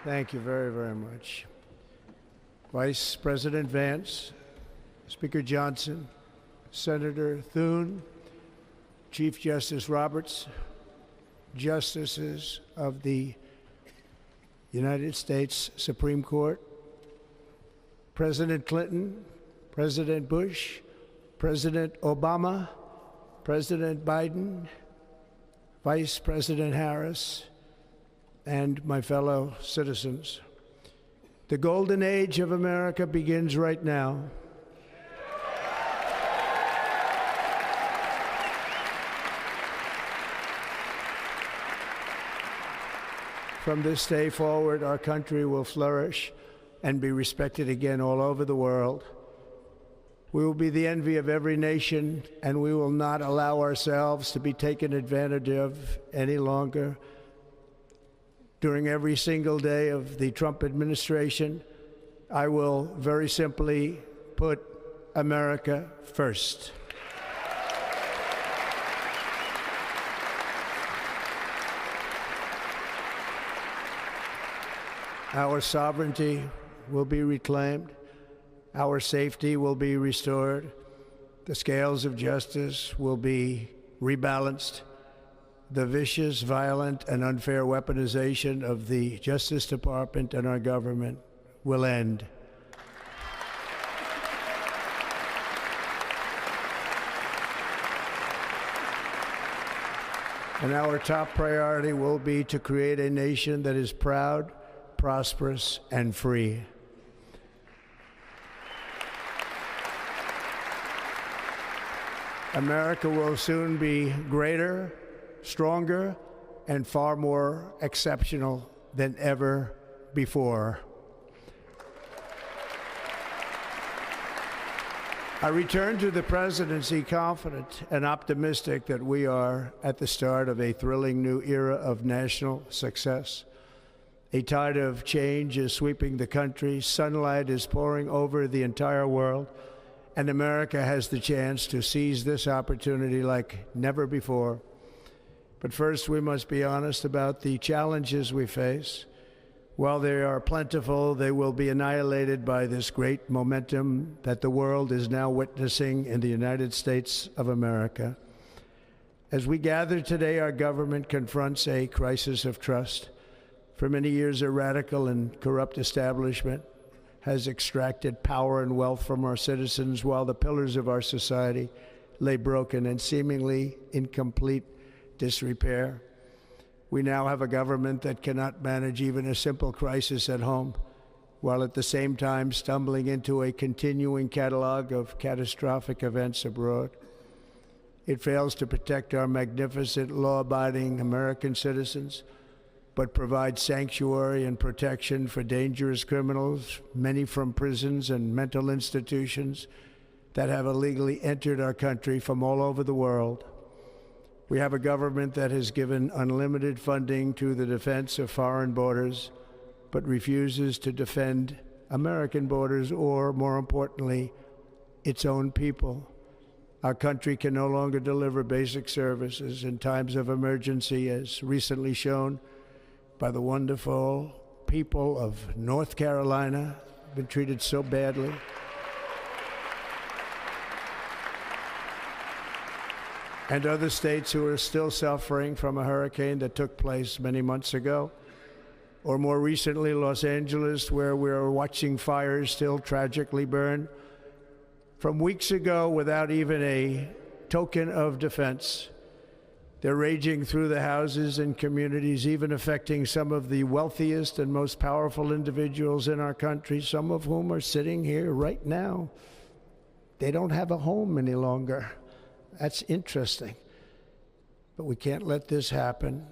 Thank you very, very much. Vice President Vance, Speaker Johnson, Senator Thune, Chief Justice Roberts, Justices of the United States Supreme Court, President Clinton, President Bush, President Obama, President Biden, Vice President Harris, and my fellow citizens. The golden age of America begins right now. From this day forward, our country will flourish and be respected again all over the world. We will be the envy of every nation, and we will not allow ourselves to be taken advantage of any longer. During every single day of the Trump administration, I will very simply put America first. Our sovereignty will be reclaimed. Our safety will be restored. The scales of justice will be rebalanced. The vicious, violent, and unfair weaponization of the Justice Department and our government will end. And our top priority will be to create a nation that is proud, prosperous, and free. America will soon be greater, stronger, and far more exceptional than ever before. I return to the presidency confident and optimistic that we are at the start of a thrilling new era of national success. A tide of change is sweeping the country, sunlight is pouring over the entire world, and America has the chance to seize this opportunity like never before. But first, we must be honest about the challenges we face. While they are plentiful, they will be annihilated by this great momentum that the world is now witnessing in the United States of America. As we gather today, our government confronts a crisis of trust. For many years, a radical and corrupt establishment has extracted power and wealth from our citizens while the pillars of our society lay broken and seemingly in complete disrepair. We now have a government that cannot manage even a simple crisis at home, while at the same time stumbling into a continuing catalog of catastrophic events abroad. It fails to protect our magnificent, law-abiding American citizens, but provides sanctuary and protection for dangerous criminals, many from prisons and mental institutions that have illegally entered our country from all over the world. We have a government that has given unlimited funding to the defense of foreign borders, but refuses to defend American borders or, more importantly, its own people. Our country can no longer deliver basic services in times of emergency, as recently shown by the wonderful people of North Carolina, been treated so badly. And other states who are still suffering from a hurricane that took place many months ago. Or more recently, Los Angeles, where we're watching fires still tragically burn from weeks ago without even a token of defense. They're raging through the houses and communities, even affecting some of the wealthiest and most powerful individuals in our country, some of whom are sitting here right now. They don't have a home any longer. That's interesting. But we can't let this happen.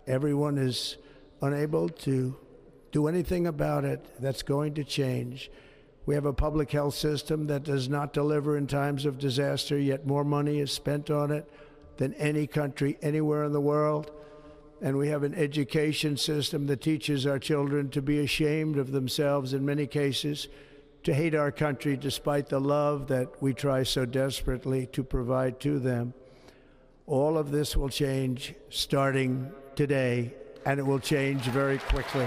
Everyone is unable to do anything about it. That's going to change. We have a public health system that does not deliver in times of disaster, yet more money is spent on it than any country anywhere in the world. And we have an education system that teaches our children to be ashamed of themselves in many cases, to hate our country despite the love that we try so desperately to provide to them. All of this will change starting today, and it will change very quickly.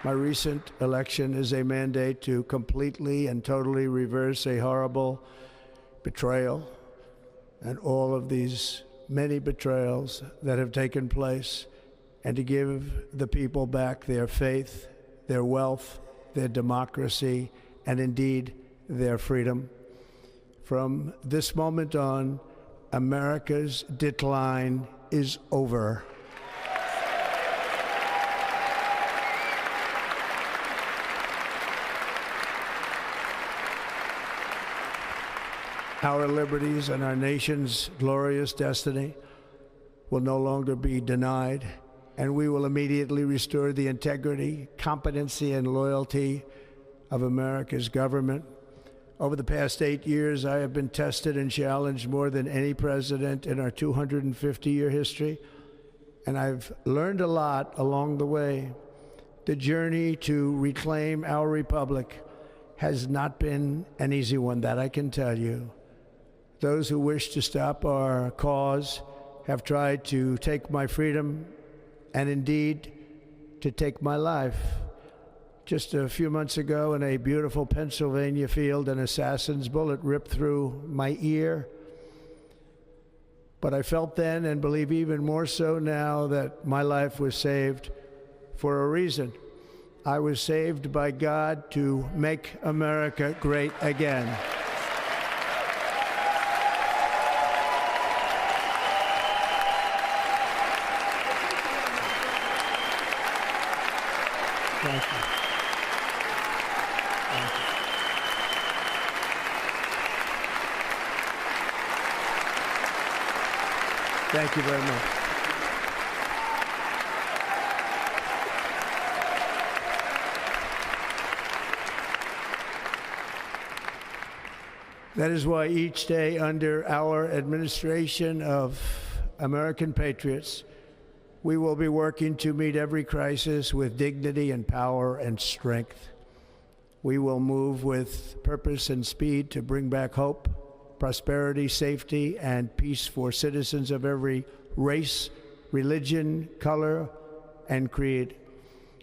My recent election is a mandate to completely and totally reverse a horrible betrayal and all of these many betrayals that have taken place, and to give the people back their faith, their wealth, their democracy, and indeed their freedom. From this moment on, America's decline is over. Our liberties and our nation's glorious destiny will no longer be denied, and we will immediately restore the integrity, competency, and loyalty of America's government. Over the past 8 years, I have been tested and challenged more than any president in our 250-year history, and I've learned a lot along the way. The journey to reclaim our republic has not been an easy one, that I can tell you. Those who wish to stop our cause have tried to take my freedom and indeed to take my life. Just a few months ago in a beautiful Pennsylvania field, an assassin's bullet ripped through my ear. But I felt then, and believe even more so now, that my life was saved for a reason. I was saved by God to make America great again. Thank you. Thank you. Thank you very much. That is why each day under our administration of American patriots, we will be working to meet every crisis with dignity and power and strength. We will move with purpose and speed to bring back hope, prosperity, safety, and peace for citizens of every race, religion, color, and creed.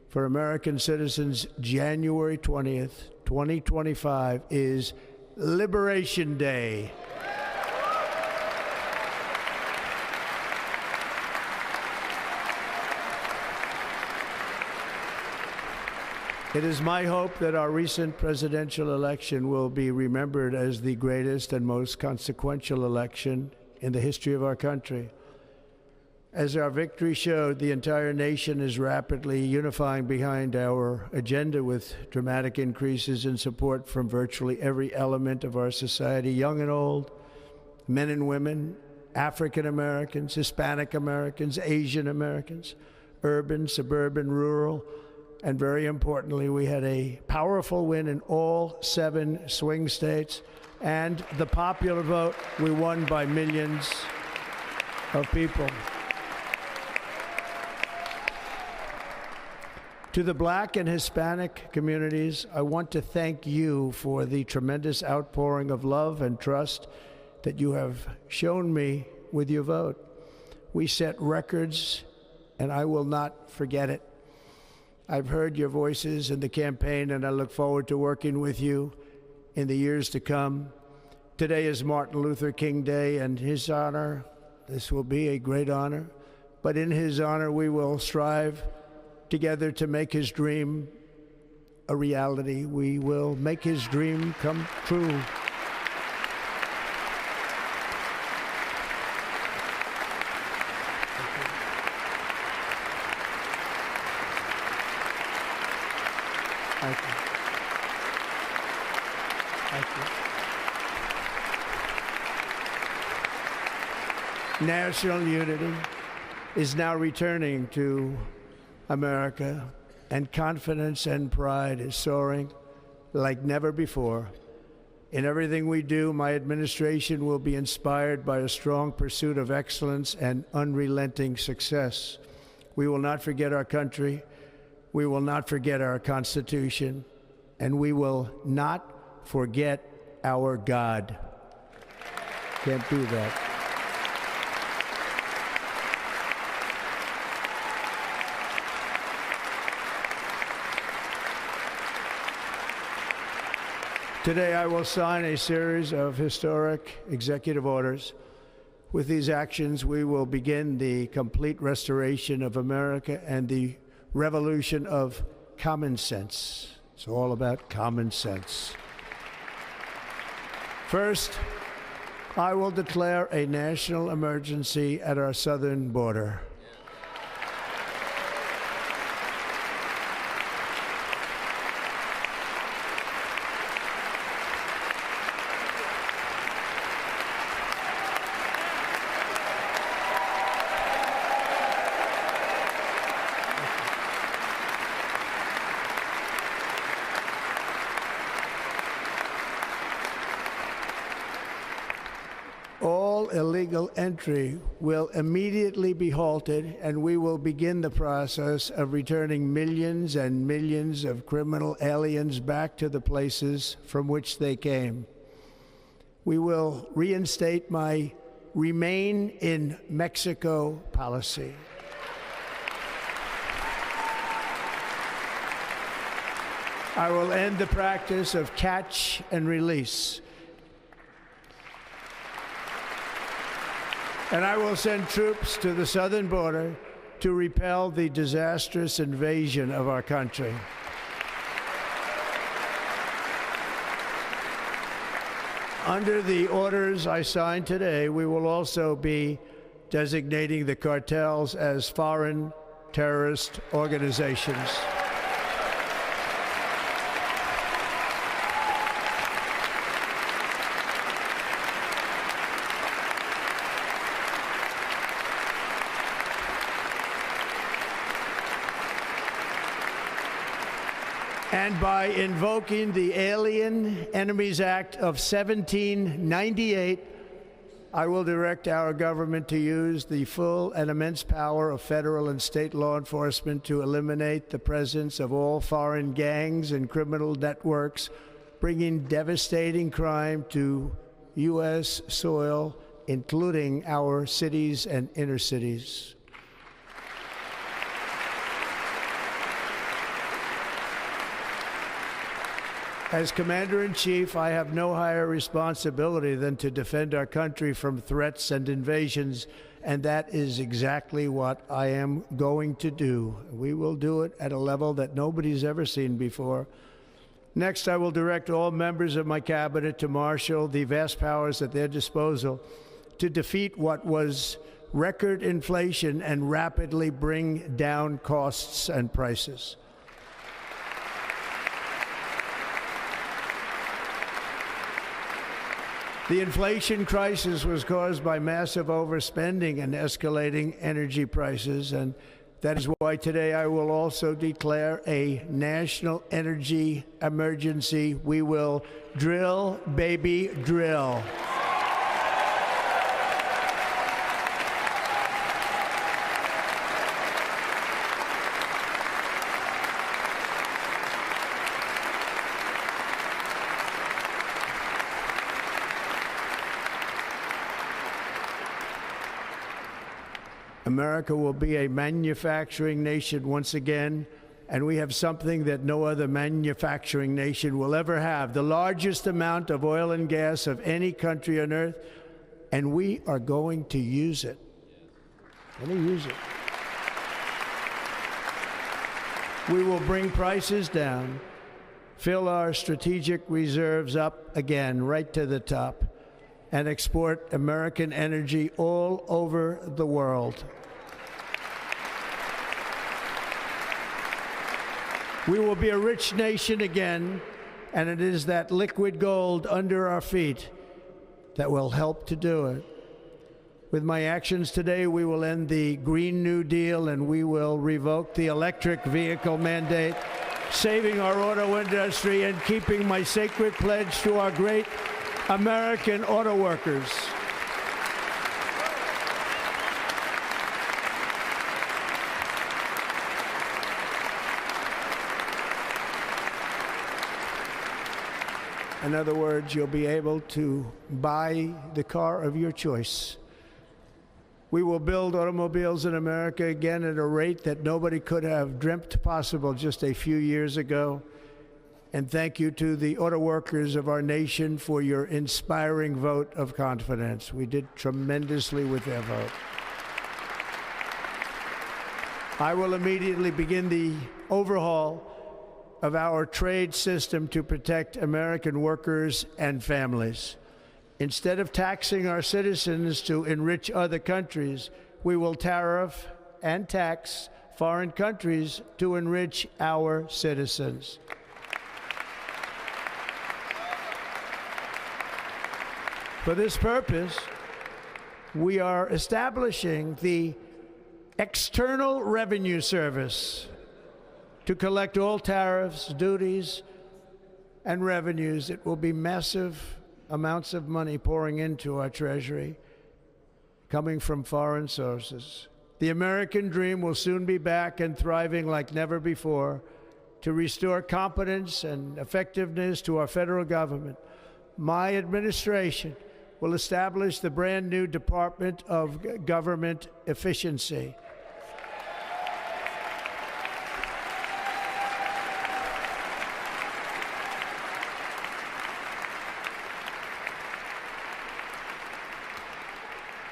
For American citizens, January 20th, 2025 is Liberation Day. It is my hope that our recent presidential election will be remembered as the greatest and most consequential election in the history of our country. As our victory showed, the entire nation is rapidly unifying behind our agenda with dramatic increases in support from virtually every element of our society, young and old, men and women, African Americans, Hispanic Americans, Asian Americans, urban, suburban, rural, and very importantly, we had a powerful win in all 7 swing states, and the popular vote, we won by millions of people. To the Black and Hispanic communities, I want to thank you for the tremendous outpouring of love and trust that you have shown me with your vote. We set records, and I will not forget it. I've heard your voices in the campaign, and I look forward to working with you in the years to come. Today is Martin Luther King Day, and his honor, this will be a great honor, but in his honor, we will strive together to make his dream a reality. We will make his dream come true. Thank you. Thank you. National unity is now returning to America, and confidence and pride is soaring like never before. In everything we do, my administration will be inspired by a strong pursuit of excellence and unrelenting success. We will not forget our country. We will not forget our Constitution, and we will not forget our God. Can't do that. Today, I will sign a series of historic executive orders. With these actions, we will begin the complete restoration of America and the revolution of common sense. It's all about common sense. First, I will declare a national emergency at our southern border. All illegal entry will immediately be halted, and we will begin the process of returning millions and millions of criminal aliens back to the places from which they came. We will reinstate my Remain in Mexico policy. I will end the practice of catch and release. And I will send troops to the southern border to repel the disastrous invasion of our country. Under the orders I signed today, we will also be designating the cartels as foreign terrorist organizations. And by invoking the Alien Enemies Act of 1798, I will direct our government to use the full and immense power of federal and state law enforcement to eliminate the presence of all foreign gangs and criminal networks, bringing devastating crime to U.S. soil, including our cities and inner cities. As Commander-in-Chief, I have no higher responsibility than to defend our country from threats and invasions, and that is exactly what I am going to do. We will do it at a level that nobody's ever seen before. Next, I will direct all members of my cabinet to marshal the vast powers at their disposal to defeat what was record inflation and rapidly bring down costs and prices. The inflation crisis was caused by massive overspending and escalating energy prices, and that is why today I will also declare a national energy emergency. We will drill, baby, drill. America will be a manufacturing nation once again, and we have something that no other manufacturing nation will ever have, the largest amount of oil and gas of any country on earth, and we are going to use it. We will bring prices down, fill our strategic reserves up again, right to the top, and export American energy all over the world. We will be a rich nation again, and it is that liquid gold under our feet that will help to do it. With my actions today, we will end the Green New Deal, and we will revoke the electric vehicle mandate, saving our auto industry and keeping my sacred pledge to our great American auto workers. In other words, you'll be able to buy the car of your choice. We will build automobiles in America again at a rate that nobody could have dreamt possible just a few years ago. And thank you to the auto workers of our nation for your inspiring vote of confidence. We did tremendously with their vote. I will immediately begin the overhaul of our trade system to protect American workers and families. Instead of taxing our citizens to enrich other countries, we will tariff and tax foreign countries to enrich our citizens. For this purpose, we are establishing the External Revenue Service to collect all tariffs, duties, and revenues. It will be massive amounts of money pouring into our Treasury, coming from foreign sources. The American dream will soon be back and thriving like never before. To restore competence and effectiveness to our federal government, my administration will establish the brand new Department of Government Efficiency.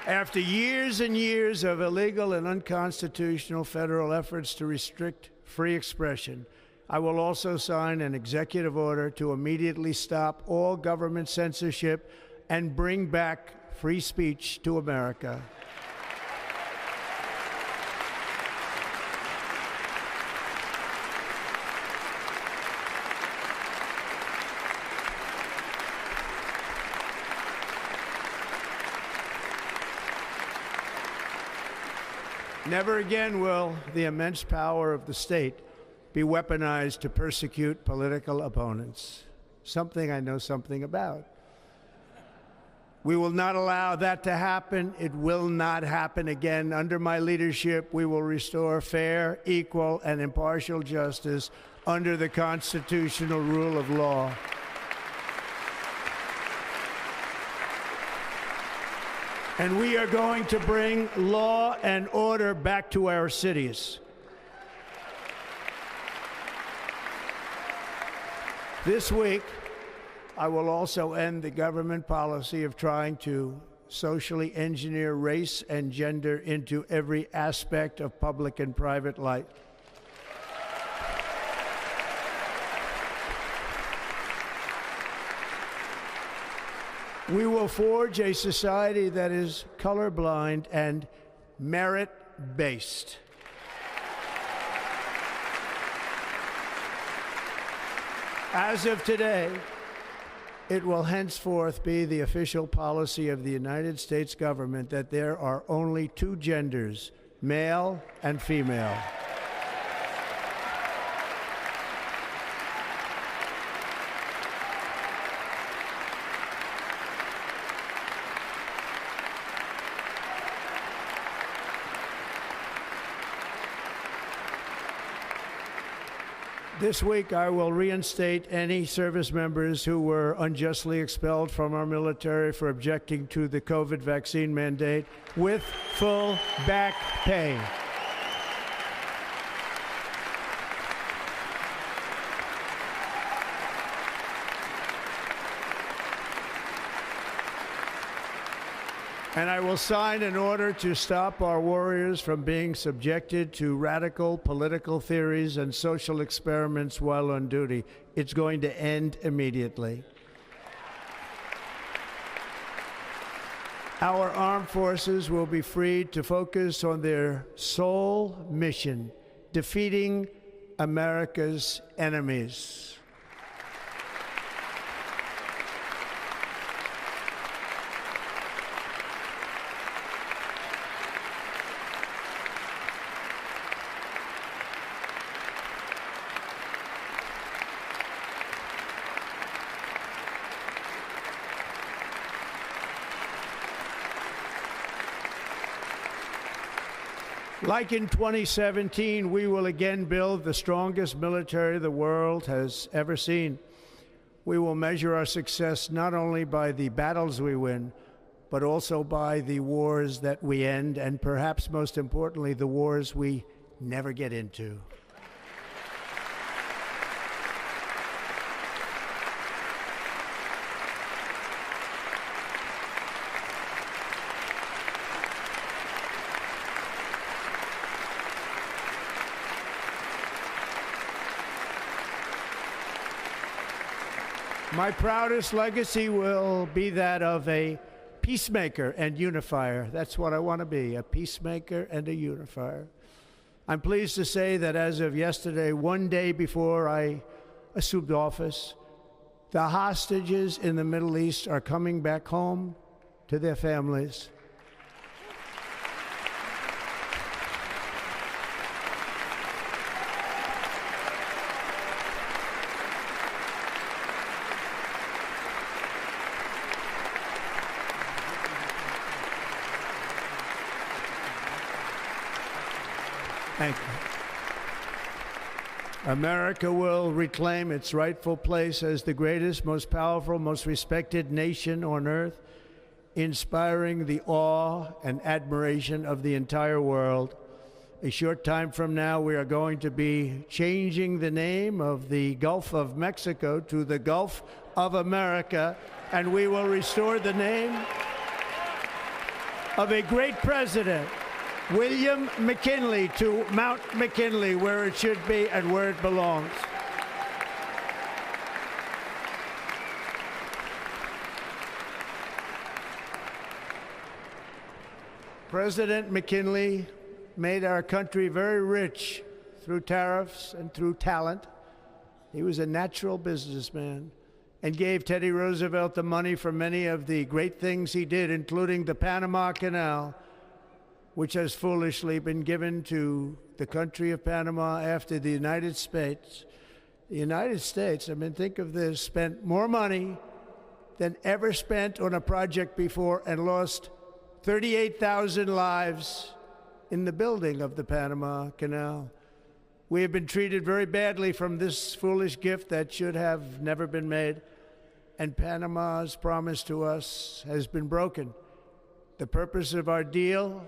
After years and years of illegal and unconstitutional federal efforts to restrict free expression, I will also sign an executive order to immediately stop all government censorship and bring back free speech to America. Never again will the immense power of the state be weaponized to persecute political opponents, something I know something about. We will not allow that to happen. It will not happen again. Under my leadership, we will restore fair, equal, and impartial justice under the constitutional rule of law. And we are going to bring law and order back to our cities. This week, I will also end the government policy of trying to socially engineer race and gender into every aspect of public and private life. We will forge a society that is colorblind and merit-based. As of today, it will henceforth be the official policy of the United States government that there are only two genders, male and female. This week, I will reinstate any service members who were unjustly expelled from our military for objecting to the COVID vaccine mandate with full back pay. And I will sign an order to stop our warriors from being subjected to radical political theories and social experiments while on duty. It's going to end immediately. Our armed forces will be freed to focus on their sole mission, defeating America's enemies. Like in 2017, we will again build the strongest military the world has ever seen. We will measure our success not only by the battles we win, but also by the wars that we end, and perhaps most importantly, the wars we never get into. My proudest legacy will be that of a peacemaker and unifier. That's what I want to be, a peacemaker and a unifier. I'm pleased to say that as of yesterday, one day before I assumed office, the hostages in the Middle East are coming back home to their families. Thank you. America will reclaim its rightful place as the greatest, most powerful, most respected nation on earth, inspiring the awe and admiration of the entire world. A short time from now, we are going to be changing the name of the Gulf of Mexico to the Gulf of America, and we will restore the name of a great president, William McKinley, to Mount McKinley, where it should be and where it belongs. President McKinley made our country very rich through tariffs and through talent. He was a natural businessman and gave Teddy Roosevelt the money for many of the great things he did, including the Panama Canal, which has foolishly been given to the country of Panama after the United States. The United States, I mean, think of this, spent more money than ever spent on a project before and lost 38,000 lives in the building of the Panama Canal. We have been treated very badly from this foolish gift that should have never been made, and Panama's promise to us has been broken. The purpose of our deal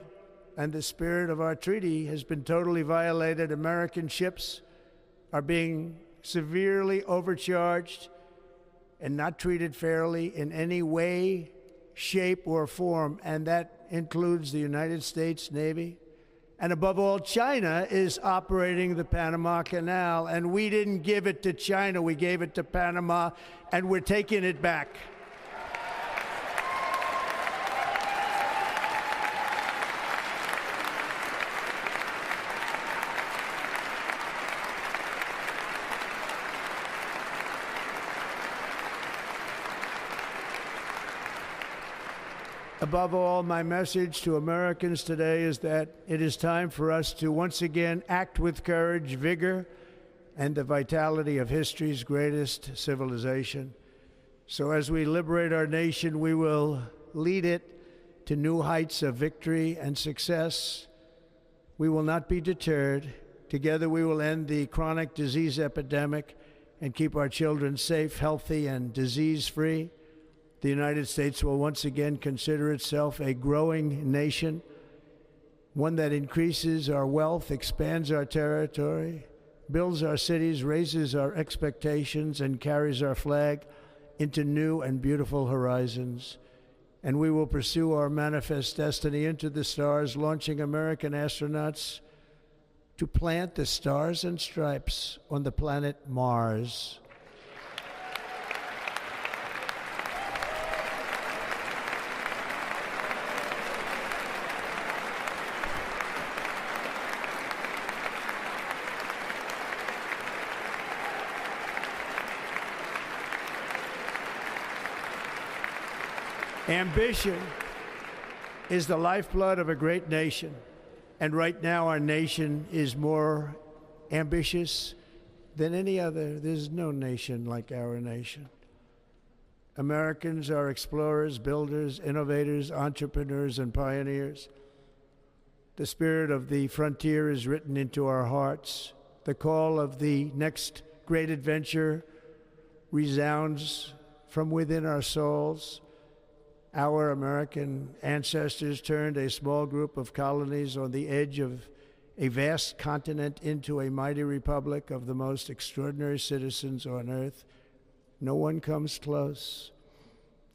and the spirit of our treaty has been totally violated. American ships are being severely overcharged and not treated fairly in any way, shape, or form, and that includes the United States Navy. And above all, China is operating the Panama Canal, and we didn't give it to China, we gave it to Panama, and we're taking it back. Above all, my message to Americans today is that it is time for us to once again act with courage, vigor, and the vitality of history's greatest civilization. So as we liberate our nation, we will lead it to new heights of victory and success. We will not be deterred. Together we will end the chronic disease epidemic and keep our children safe, healthy, and disease-free. The United States will once again consider itself a growing nation, one that increases our wealth, expands our territory, builds our cities, raises our expectations, and carries our flag into new and beautiful horizons. And we will pursue our manifest destiny into the stars, launching American astronauts to plant the stars and stripes on the planet Mars. Ambition is the lifeblood of a great nation, and right now our nation is more ambitious than any other. There's no nation like our nation. Americans are explorers, builders, innovators, entrepreneurs, and pioneers. The spirit of the frontier is written into our hearts. The call of the next great adventure resounds from within our souls. Our American ancestors turned a small group of colonies on the edge of a vast continent into a mighty republic of the most extraordinary citizens on earth. No one comes close.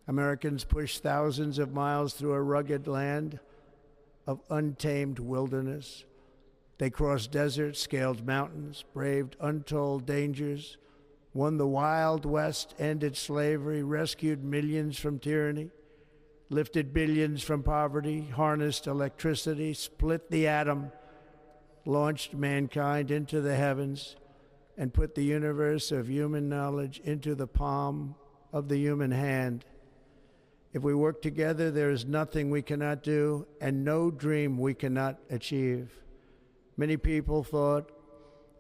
Americans pushed thousands of miles through a rugged land of untamed wilderness. They crossed deserts, scaled mountains, braved untold dangers, won the Wild West, ended slavery, rescued millions from tyranny, lifted billions from poverty, harnessed electricity, split the atom, launched mankind into the heavens, and put the universe of human knowledge into the palm of the human hand. If we work together, there is nothing we cannot do and no dream we cannot achieve. Many people thought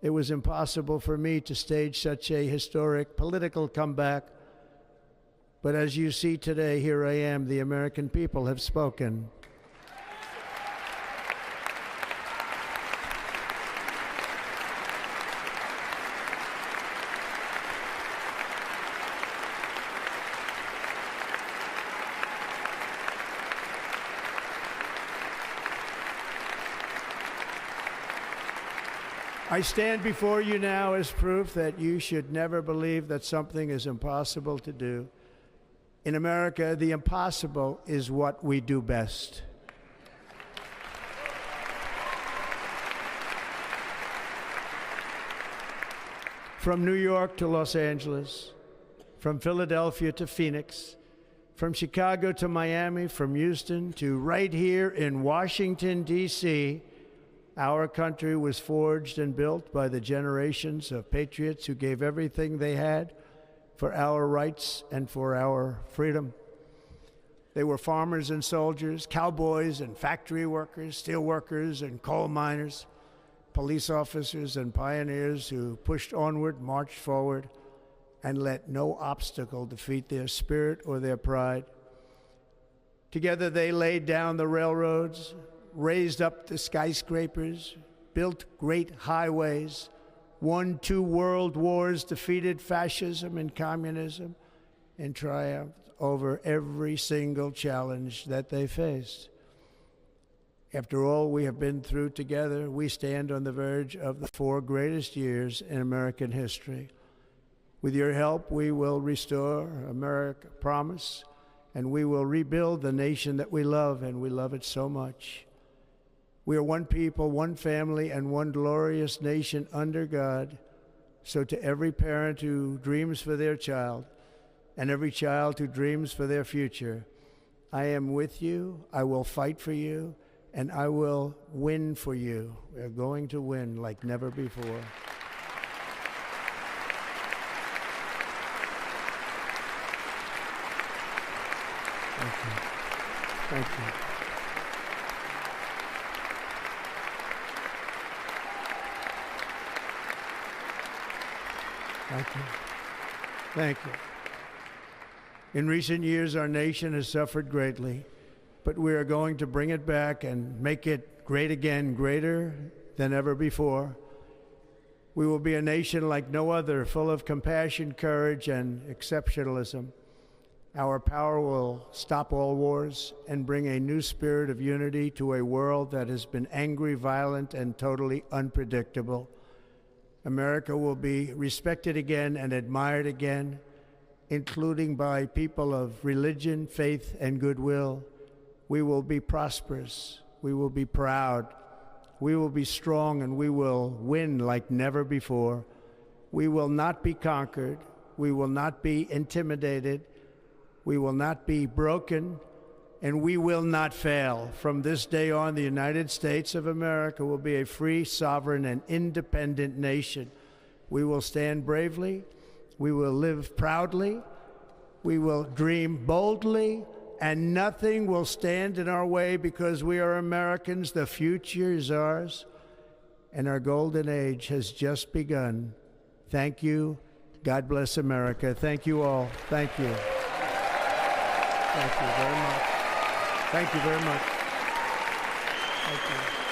it was impossible for me to stage such a historic political comeback. But as you see today, here I am. The American people have spoken. I stand before you now as proof that you should never believe that something is impossible to do. In America, the impossible is what we do best. From New York to Los Angeles, from Philadelphia to Phoenix, from Chicago to Miami, from Houston to right here in Washington, D.C., our country was forged and built by the generations of patriots who gave everything they had for our rights and for our freedom. They were farmers and soldiers, cowboys and factory workers, steel workers and coal miners, police officers and pioneers who pushed onward, marched forward, and let no obstacle defeat their spirit or their pride. Together they laid down the railroads, raised up the skyscrapers, built great highways, won 2 world wars, defeated fascism and communism, and triumphed over every single challenge that they faced. After all we have been through together, we stand on the verge of the 4 greatest years in American history. With your help, we will restore America, promise, and we will rebuild the nation that we love, and we love it so much. We are one people, one family, and one glorious nation under God. So to every parent who dreams for their child, and every child who dreams for their future, I am with you, I will fight for you, and I will win for you. We are going to win like never before. Thank you. Thank you. Thank you. Thank you. In recent years, our nation has suffered greatly, but we are going to bring it back and make it great again, greater than ever before. We will be a nation like no other, full of compassion, courage, and exceptionalism. Our power will stop all wars and bring a new spirit of unity to a world that has been angry, violent, and totally unpredictable. America will be respected again and admired again, including by people of religion, faith, and goodwill. We will be prosperous. We will be proud. We will be strong, and we will win like never before. We will not be conquered. We will not be intimidated. We will not be broken, and we will not fail. From this day on, the United States of America will be a free, sovereign, and independent nation. We will stand bravely. We will live proudly. We will dream boldly, and nothing will stand in our way because we are Americans. The future is ours, and our golden age has just begun. Thank you. God bless America. Thank you all. Thank you. Thank you very much. Thank you very much. Thank you.